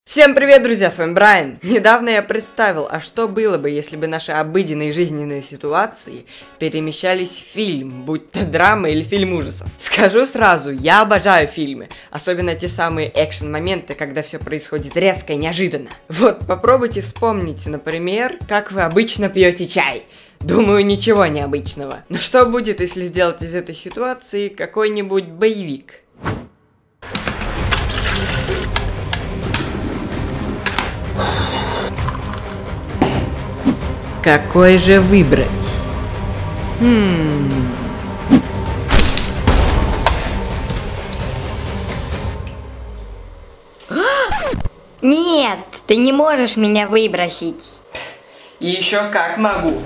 Всем привет, друзья, с вами Брайан. Недавно я представил, а что было бы, если бы наши обыденные жизненные ситуации перемещались в фильм, будь то драма или фильм ужасов. Скажу сразу, я обожаю фильмы, особенно те самые экшен-моменты, когда все происходит резко и неожиданно. Вот, попробуйте вспомнить, например, как вы обычно пьете чай. Думаю, ничего необычного. Но что будет, если сделать из этой ситуации какой-нибудь боевик? Какой же выбрать? Нет, ты не можешь меня выбросить. И еще как могу.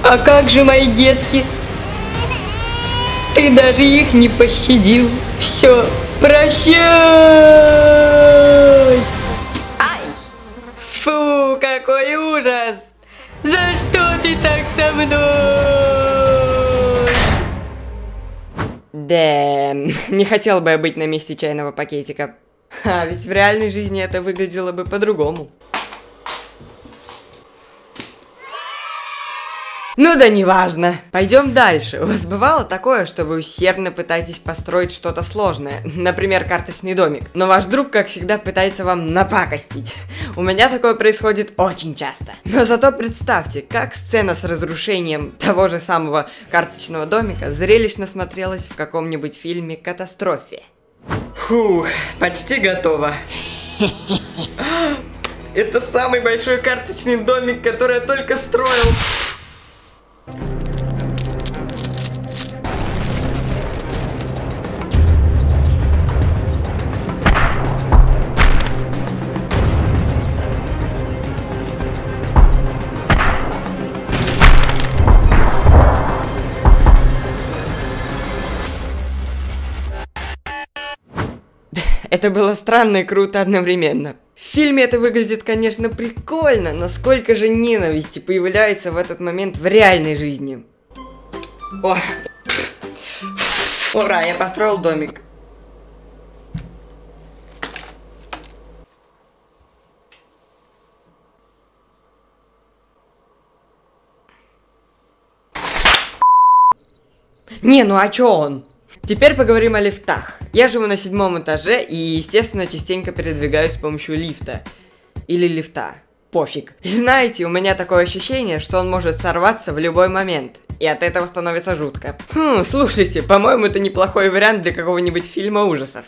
А как же мои детки? Ты даже их не пощадил. Все, прощай! Ай! Фу, какой ужас! За что ты так со мной? Да, не хотел бы я быть на месте чайного пакетика. А ведь в реальной жизни это выглядело бы по-другому. Ну да неважно. Пойдем дальше. У вас бывало такое, что вы усердно пытаетесь построить что-то сложное, например, карточный домик, но ваш друг, как всегда, пытается вам напакостить. У меня такое происходит очень часто. Но зато представьте, как сцена с разрушением того же самого карточного домика зрелищно смотрелась в каком-нибудь фильме «Катастрофе». Фух, почти готово. Это самый большой карточный домик, который я только строил. Это было странно и круто одновременно. В фильме это выглядит, конечно, прикольно, но сколько же ненависти появляется в этот момент в реальной жизни. О! Ура, я построил домик. Не, ну а чё он? Теперь поговорим о лифтах. Я живу на 7-м этаже и, естественно, частенько передвигаюсь с помощью лифта. Или лифта. Пофиг. И знаете, у меня такое ощущение, что он может сорваться в любой момент. И от этого становится жутко. Слушайте, по-моему, это неплохой вариант для какого-нибудь фильма ужасов.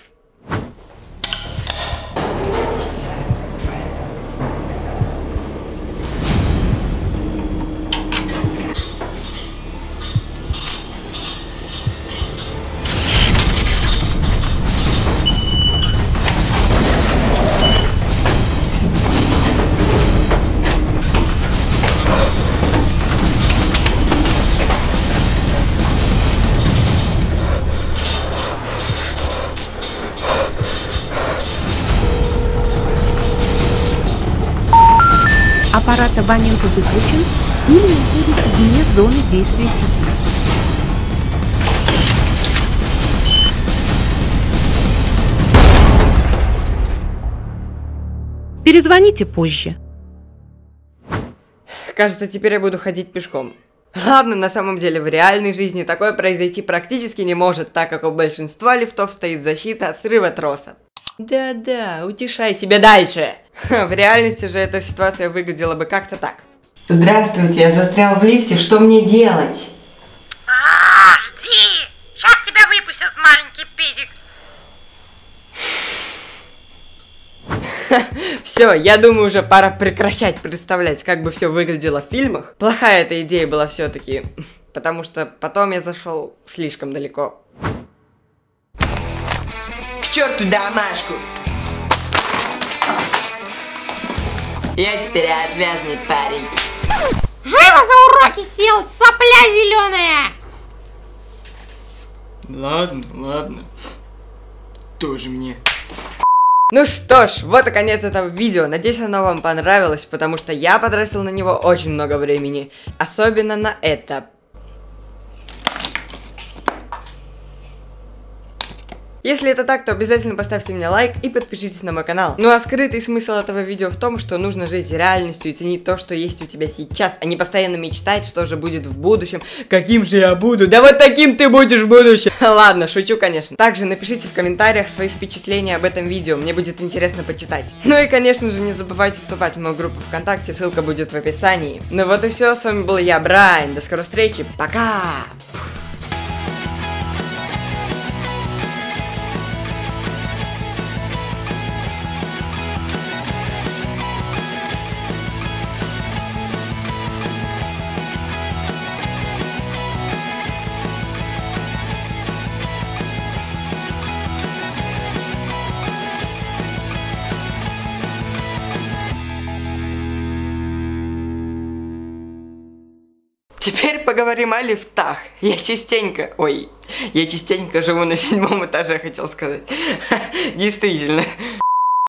Аппарат абонента выключен или находится вне зоны действия сети. Перезвоните позже. Кажется, теперь я буду ходить пешком. Ладно, на самом деле, в реальной жизни такое произойти практически не может, так как у большинства лифтов стоит защита от срыва троса. Да-да, утешай себя дальше. В реальности же эта ситуация выглядела бы как-то так. Здравствуйте, я застрял в лифте, что мне делать? Жди! Сейчас тебя выпустят, маленький педик. Все, я думаю, уже пора прекращать представлять, как бы все выглядело в фильмах. Плохая эта идея была все-таки, потому что потом я зашел слишком далеко. К черту домашку! Я теперь отвязный парень. Живо за уроки сел, сопля зеленая! Ладно. Тоже мне. Ну что ж, вот и конец этого видео. Надеюсь, оно вам понравилось, потому что я потратил на него очень много времени. Особенно на это. Если это так, то обязательно поставьте мне лайк и подпишитесь на мой канал. Ну а скрытый смысл этого видео в том, что нужно жить реальностью и ценить то, что есть у тебя сейчас, а не постоянно мечтать, что же будет в будущем. Каким же я буду? Да вот таким ты будешь в будущем. Ладно, шучу, конечно. Также напишите в комментариях свои впечатления об этом видео, мне будет интересно почитать. Ну и конечно же не забывайте вступать в мою группу ВКонтакте, ссылка будет в описании. Ну вот и все, с вами был я, Брайан, до скорой встречи, пока! Теперь поговорим о лифтах. Я частенько живу на 7-м этаже, хотел сказать. Действительно.